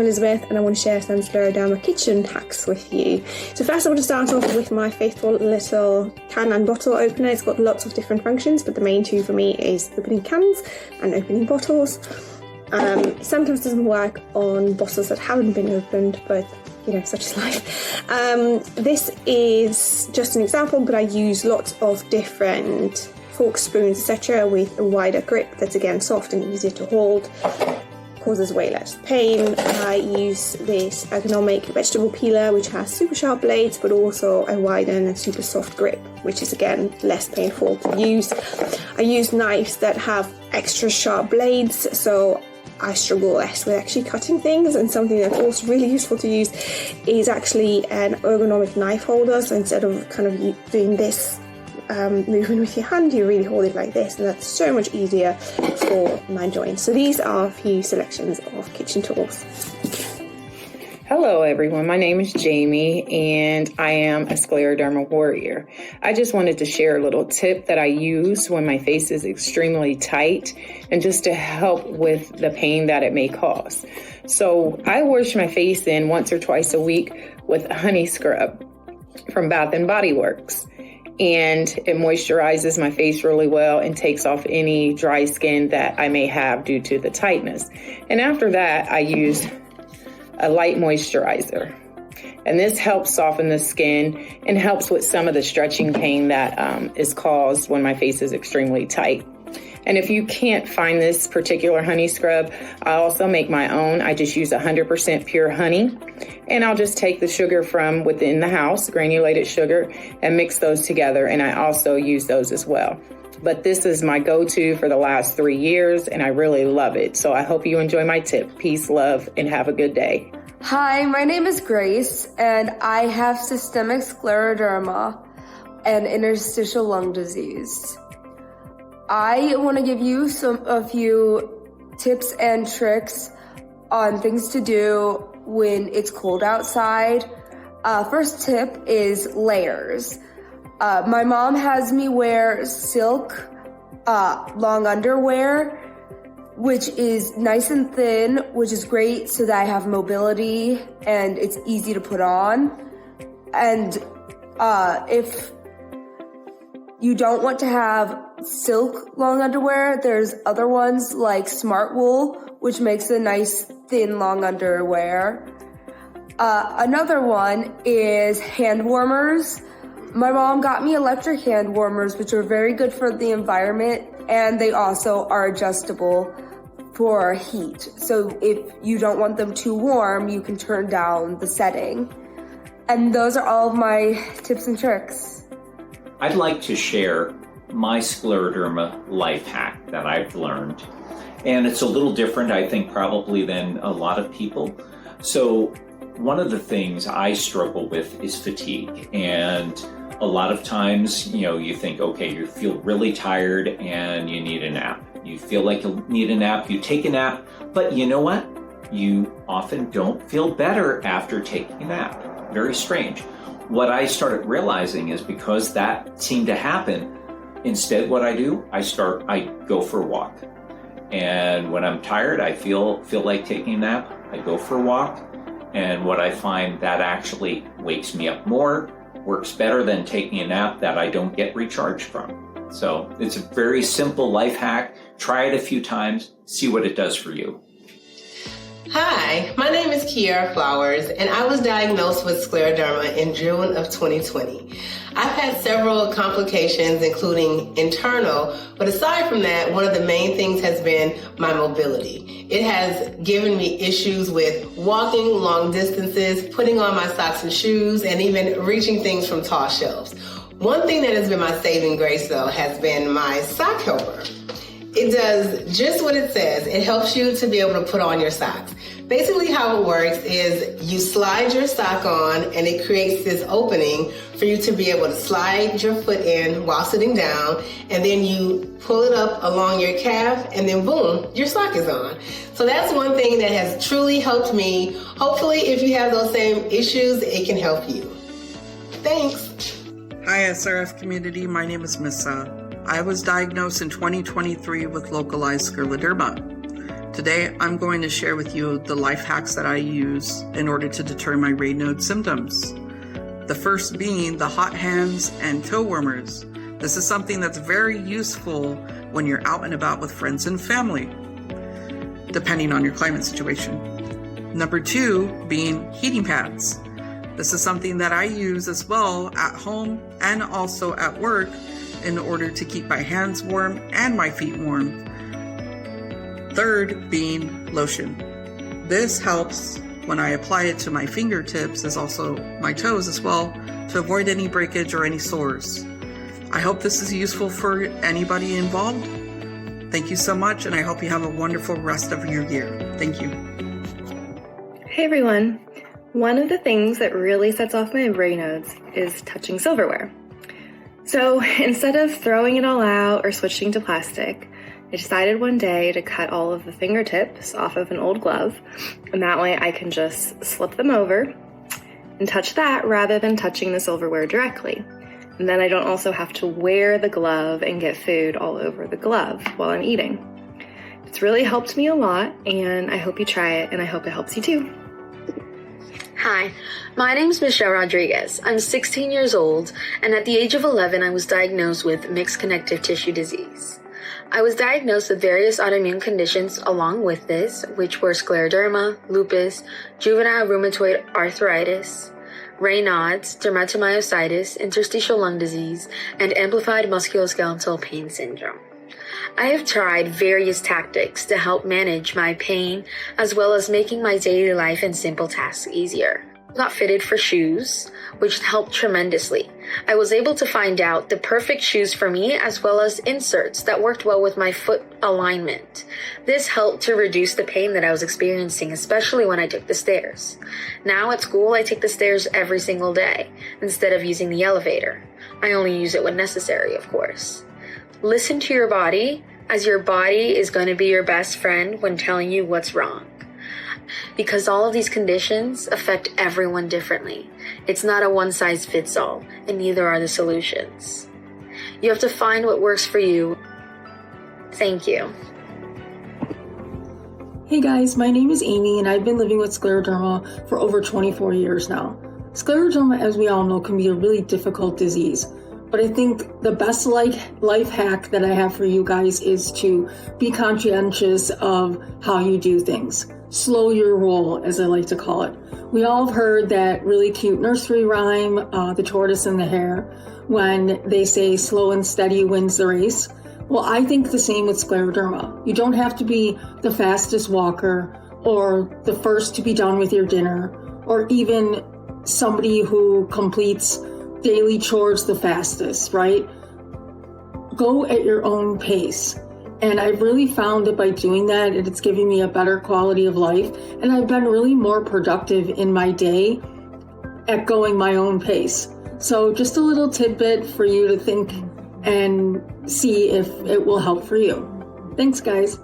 Elizabeth, and I want to share some Scleroderma kitchen hacks with you. So first I want to start off with my faithful little can and bottle opener. It's got lots of different functions, but the main two for me is opening cans and opening bottles. Sometimes doesn't work on bottles that haven't been opened, but you know, such is life. This is just an example, but I use lots of different forks, spoons, etc. with a wider grip that's again soft and easier to hold, causes way less pain. I use this ergonomic vegetable peeler which has super sharp blades but also a wider and super soft grip, which is again less painful to use. I use knives that have extra sharp blades, so I struggle less with actually cutting things. And something that's also really useful to use is actually an ergonomic knife holder. So instead of kind of doing this movement with your hand, you really hold it like this, and that's so much easier for my joints. So these are a few selections of kitchen tools. Hello everyone, my name is Jamie and I am a Scleroderma warrior. I just wanted to share a little tip that I use when my face is extremely tight and just to help with the pain that it may cause. So I wash my face in once or twice a week with a honey scrub from Bath & Body Works. And it moisturizes my face really well and takes off any dry skin that I may have due to the tightness. And after that, I use a light moisturizer. And this helps soften the skin and helps with some of the stretching pain that is caused when my face is extremely tight. And if you can't find this particular honey scrub, I also make my own. I just use 100% pure honey. And I'll just take the sugar from within the house, granulated sugar, and mix those together. And I also use those as well. But this is my go-to for the last 3 years, and I really love it. So I hope you enjoy my tip. Peace, love, and have a good day. Hi, my name is Grace, and I have systemic scleroderma and interstitial lung disease. I want to give you a few tips and tricks on things to do when it's cold outside. First tip is layers. My mom has me wear silk long underwear, which is nice and thin, which is great so that I have mobility and it's easy to put on. And if you don't want to have silk long underwear, there's other ones like Smart Wool, which makes a nice thin long underwear. Another one is hand warmers. My mom got me electric hand warmers, which are very good for the environment, and they also are adjustable for heat. So if you don't want them too warm, you can turn down the setting. And those are all of my tips and tricks. I'd like to share my Scleroderma life hack that I've learned. And it's a little different, I think, probably than a lot of people. So one of the things I struggle with is fatigue. And a lot of times, you think, okay, you feel really tired and you need a nap. You feel like you need a nap, you take a nap, but you know what? You often don't feel better after taking a nap. Very strange. What I started realizing is because that seemed to happen, instead what I do, I go for a walk. And when I'm tired, I feel like taking a nap, I go for a walk. And what I find, that actually wakes me up more, works better than taking a nap that I don't get recharged from. So it's a very simple life hack. Try it a few times, see what it does for you. Hi, my name is Kiara Flowers, and I was diagnosed with scleroderma in June of 2020. I've had several complications, including internal, but aside from that, one of the main things has been my mobility. It has given me issues with walking long distances, putting on my socks and shoes, and even reaching things from tall shelves. One thing that has been my saving grace, though, has been my sock helper. It does just what it says. It helps you to be able to put on your socks. Basically how it works is you slide your sock on and it creates this opening for you to be able to slide your foot in while sitting down, and then you pull it up along your calf and then boom, your sock is on. So that's one thing that has truly helped me. Hopefully if you have those same issues, it can help you. Thanks. Hi SRF community, my name is Missa. I was diagnosed in 2023 with localized scleroderma. Today, I'm going to share with you the life hacks that I use in order to deter my Raynaud symptoms. The first being the hot hands and toe warmers. This is something that's very useful when you're out and about with friends and family, depending on your climate situation. Number 2 being heating pads. This is something that I use as well at home and also at work in order to keep my hands warm and my feet warm. Third being lotion. This helps when I apply it to my fingertips, as also my toes as well, to avoid any breakage or any sores. I hope this is useful for anybody involved. Thank you so much, and I hope you have a wonderful rest of your year. Thank you. Hey everyone. One of the things that really sets off my Raynauds is touching silverware. So instead of throwing it all out or switching to plastic, I decided one day to cut all of the fingertips off of an old glove, and that way I can just slip them over and touch that rather than touching the silverware directly. And then I don't also have to wear the glove and get food all over the glove while I'm eating. It's really helped me a lot, and I hope you try it, and I hope it helps you too. Hi, my name is Michelle Rodriguez. I'm 16 years old, and at the age of 11, I was diagnosed with mixed connective tissue disease. I was diagnosed with various autoimmune conditions along with this, which were scleroderma, lupus, juvenile rheumatoid arthritis, Raynaud's, dermatomyositis, interstitial lung disease, and amplified musculoskeletal pain syndrome. I have tried various tactics to help manage my pain as well as making my daily life and simple tasks easier. I got fitted for shoes, which helped tremendously. I was able to find out the perfect shoes for me as well as inserts that worked well with my foot alignment. This helped to reduce the pain that I was experiencing, especially when I took the stairs. Now at school, I take the stairs every single day instead of using the elevator. I only use it when necessary, of course. Listen to your body, as your body is going to be your best friend when telling you what's wrong. Because all of these conditions affect everyone differently. It's not a one-size-fits-all, and neither are the solutions. You have to find what works for you. Thank you. Hey guys, my name is Amy, and I've been living with scleroderma for over 24 years now. Scleroderma, as we all know, can be a really difficult disease. But I think the best life hack that I have for you guys is to be conscientious of how you do things. Slow your roll, as I like to call it. We all have heard that really cute nursery rhyme, The Tortoise and the Hare, when they say slow and steady wins the race. Well, I think the same with scleroderma. You don't have to be the fastest walker or the first to be done with your dinner or even somebody who completes daily chores the fastest, right? Go at your own pace. And I've really found that by doing that, it's giving me a better quality of life. And I've been really more productive in my day at going my own pace. So just a little tidbit for you to think and see if it will help for you. Thanks, guys.